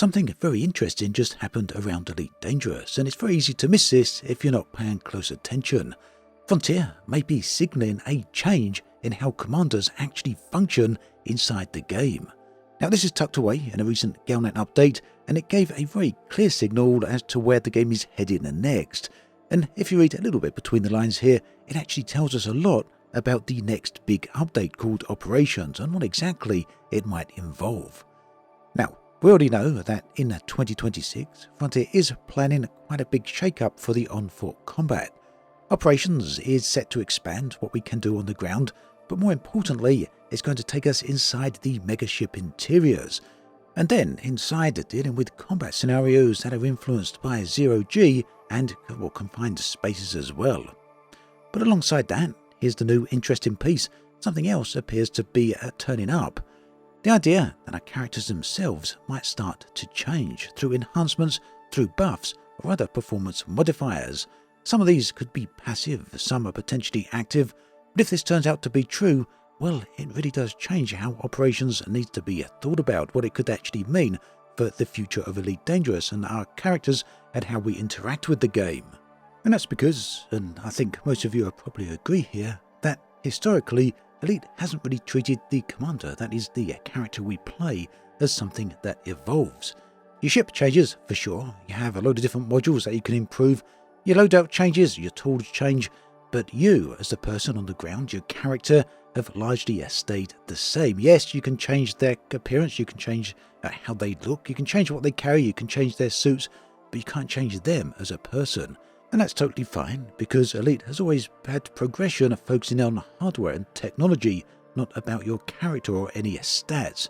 Something very interesting just happened around Elite Dangerous, and it's very easy to miss this if you're not paying close attention. Frontier may be signalling a change in how commanders actually function inside the game. Now, this is tucked away in a recent GalNet update, and it gave a very clear signal as to where the game is heading next. And if you read a little bit between the lines here, it actually tells us a lot about the next big update called Operations and what exactly it might involve. Now, we already know that in 2026, Frontier is planning quite a big shake-up for the on-foot combat. Operations is set to expand what we can do on the ground, but more importantly, it's going to take us inside the megaship interiors, and then inside dealing with combat scenarios that are influenced by zero-G and confined spaces as well. But alongside that, here's the new interesting piece. Something else appears to be turning up. The idea that our characters themselves might start to change through enhancements, through buffs, or other performance modifiers. Some of these could be passive, some are potentially active, but if this turns out to be true, well, it really does change how Operations needs to be thought about, what it could actually mean for the future of Elite Dangerous and our characters and how we interact with the game. And that's because, and I think most of you will probably agree here, that historically, Elite hasn't really treated the commander, that is the character we play, as something that evolves. Your ship changes, for sure. You have a load of different modules that you can improve. Your loadout changes, your tools change, but you, as the person on the ground, your character, have largely stayed the same. Yes, you can change their appearance, you can change how they look, you can change what they carry, you can change their suits, but you can't change them as a person. And that's totally fine, because Elite has always had progression focusing on hardware and technology, not about your character or any stats.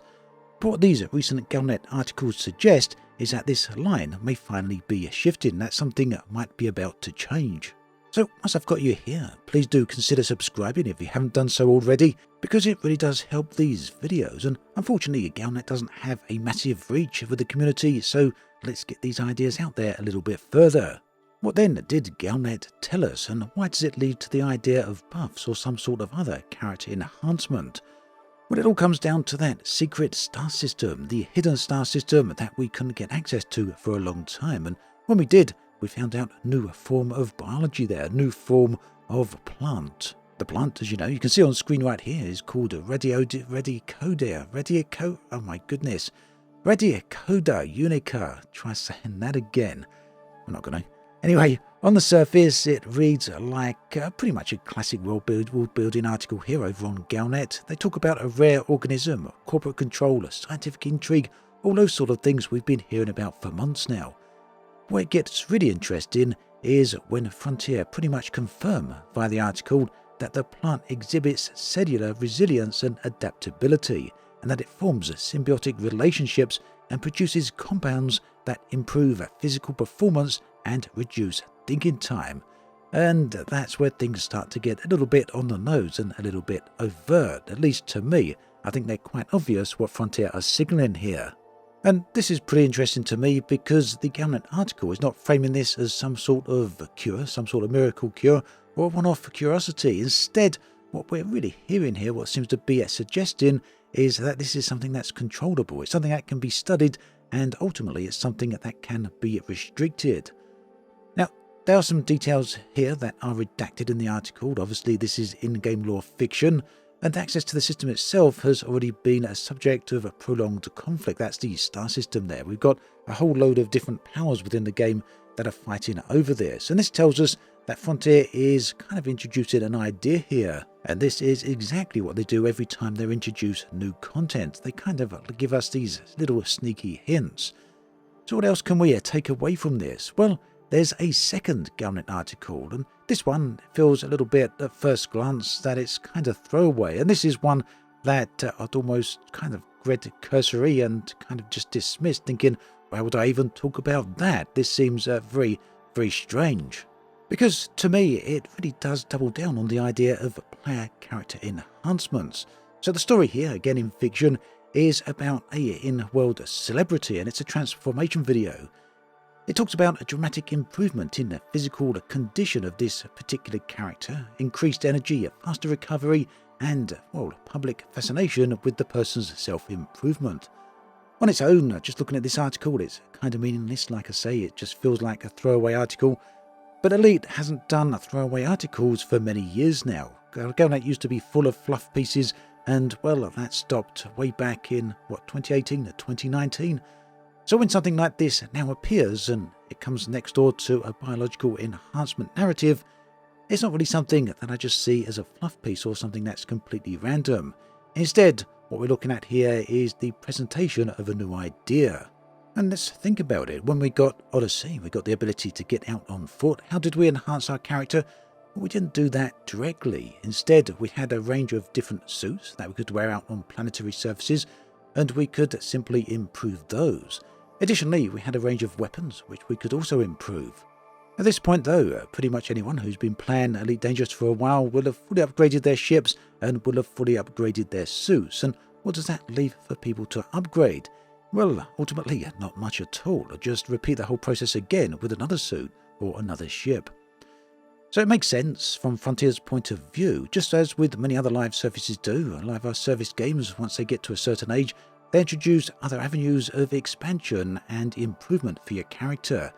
But what these recent GalNet articles suggest is that this line may finally be shifting, that something might be about to change. So once I've got you here, please do consider subscribing if you haven't done so already, because it really does help these videos, and unfortunately GalNet doesn't have a massive reach with the community, so let's get these ideas out there a little bit further. What then did GalNet tell us, and why does it lead to the idea of buffs or some sort of other character enhancement? Well, it all comes down to that secret star system, the hidden star system that we couldn't get access to for a long time, and when we did, we found out a new form of biology there, a new form of plant. The plant, as you know, you can see on screen right here, is called Radiocoda unica. Try saying that again. I'm not going to. Anyway, on the surface, it reads like pretty much a classic world-building article here over on GalNet. They talk about a rare organism, corporate control, scientific intrigue, all those sort of things we've been hearing about for months now. Where it gets really interesting is when Frontier pretty much confirm via the article that the plant exhibits cellular resilience and adaptability, and that it forms symbiotic relationships and produces compounds that improve physical performance and reduce thinking time. And that's where things start to get a little bit on the nose and a little bit overt, at least to me. I think they're quite obvious what Frontier are signaling here. And this is pretty interesting to me because the GalNet article is not framing this as some sort of cure, some sort of miracle cure, or a one-off curiosity. Instead, what we're really hearing here, what seems to be suggesting, is that this is something that's controllable. It's something that can be studied, and ultimately it's something that can be restricted. Now, there are some details here that are redacted in the article. Obviously, this is in-game lore fiction, and access to the system itself has already been a subject of a prolonged conflict. That's the star system there. We've got a whole load of different powers within the game that are fighting over this. And this tells us that Frontier is kind of introducing an idea here. And this is exactly what they do every time they introduce new content. They kind of give us these little sneaky hints. So what else can we take away from this? Well, there's a second GalNet article, and this one feels a little bit, at first glance, that it's kind of throwaway. And this is one that I'd almost kind of read cursory and kind of just dismissed, thinking, why would I even talk about that? This seems very, very strange. Because to me, it really does double down on the idea of player character enhancements. So the story here, again in fiction, is about a in-world celebrity, and it's a transformation video. It talks about a dramatic improvement in the physical condition of this particular character, increased energy, faster recovery, and, well, public fascination with the person's self-improvement. On its own, just looking at this article, it's kind of meaningless. Like I say, it just feels like a throwaway article. But Elite hasn't done throwaway articles for many years now. GalNet used to be full of fluff pieces, and well, that stopped way back in, 2018 or 2019. So when something like this now appears, and it comes next door to a biological enhancement narrative, it's not really something that I just see as a fluff piece or something that's completely random. Instead, what we're looking at here is the presentation of a new idea. And let's think about it. When we got Odyssey, we got the ability to get out on foot. How did we enhance our character? Well, we didn't do that directly. Instead, we had a range of different suits that we could wear out on planetary surfaces, and we could simply improve those. Additionally, we had a range of weapons which we could also improve. At this point though, pretty much anyone who's been playing Elite Dangerous for a while will have fully upgraded their ships and will have fully upgraded their suits. And what does that leave for people to upgrade? Well, ultimately, not much at all. Just repeat the whole process again with another suit or another ship. So it makes sense from Frontier's point of view, just as with many other live services do. Live service games, once they get to a certain age, they introduce other avenues of expansion and improvement for your character.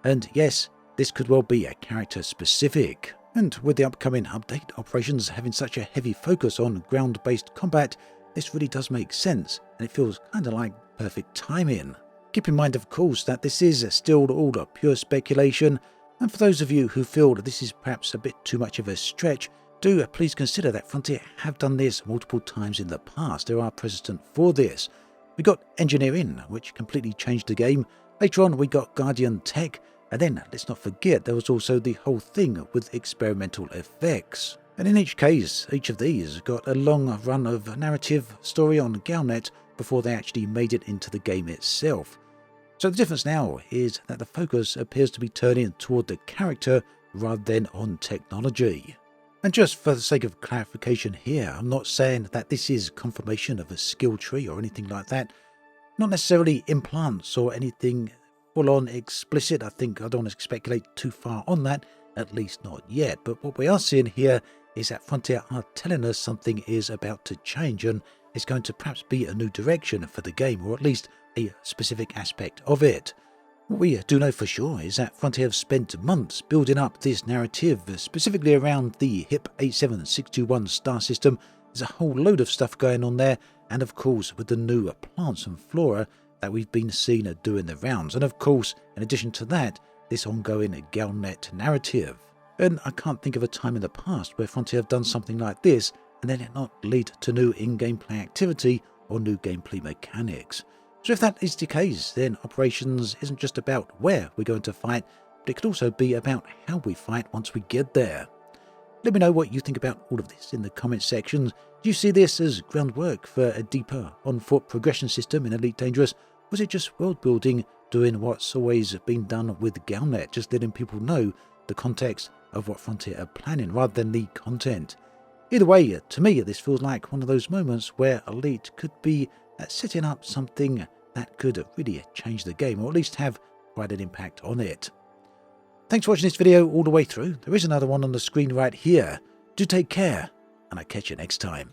And yes, this could well be a character specific. And with the upcoming update, operations having such a heavy focus on ground-based combat, this really does make sense, and it feels kind of like perfect timing. Keep in mind, of course, that this is still all pure speculation, and for those of you who feel that this is perhaps a bit too much of a stretch, do please consider that Frontier have done this multiple times in the past. There are precedent for this. We got Engineering, which completely changed the game. Later on, we got Guardian Tech, and then let's not forget there was also the whole thing with experimental effects. And in each case, each of these got a long run of narrative story on GalNet before they actually made it into the game itself. So the difference now is that the focus appears to be turning toward the character rather than on technology. And just for the sake of clarification here, I'm not saying that this is confirmation of a skill tree or anything like that. Not necessarily implants or anything full-on explicit. I don't want to speculate too far on that, at least not yet. But what we are seeing here is that Frontier are telling us something is about to change, and it's going to perhaps be a new direction for the game, or at least a specific aspect of it. What we do know for sure is that Frontier have spent months building up this narrative, specifically around the HIP 87621 star system. There's a whole load of stuff going on there, and of course with the new plants and flora that we've been seeing doing the rounds, and of course, in addition to that, this ongoing GalNet narrative. And I can't think of a time in the past where Frontier have done something like this and then it not lead to new in-game play activity or new gameplay mechanics. So if that is the case, then operations isn't just about where we're going to fight, but it could also be about how we fight once we get there. Let me know what you think about all of this in the comment section. Do you see this as groundwork for a deeper on-foot progression system in Elite Dangerous? Or was it just world building, doing what's always been done with GalNet, just letting people know the context of what Frontier are planning rather than the content? Either way, to me, this feels like one of those moments where Elite could be setting up something that could really change the game, or at least have quite an impact on it. Thanks for watching this video all the way through. There is another one on the screen right here. Do take care, and I'll catch you next time.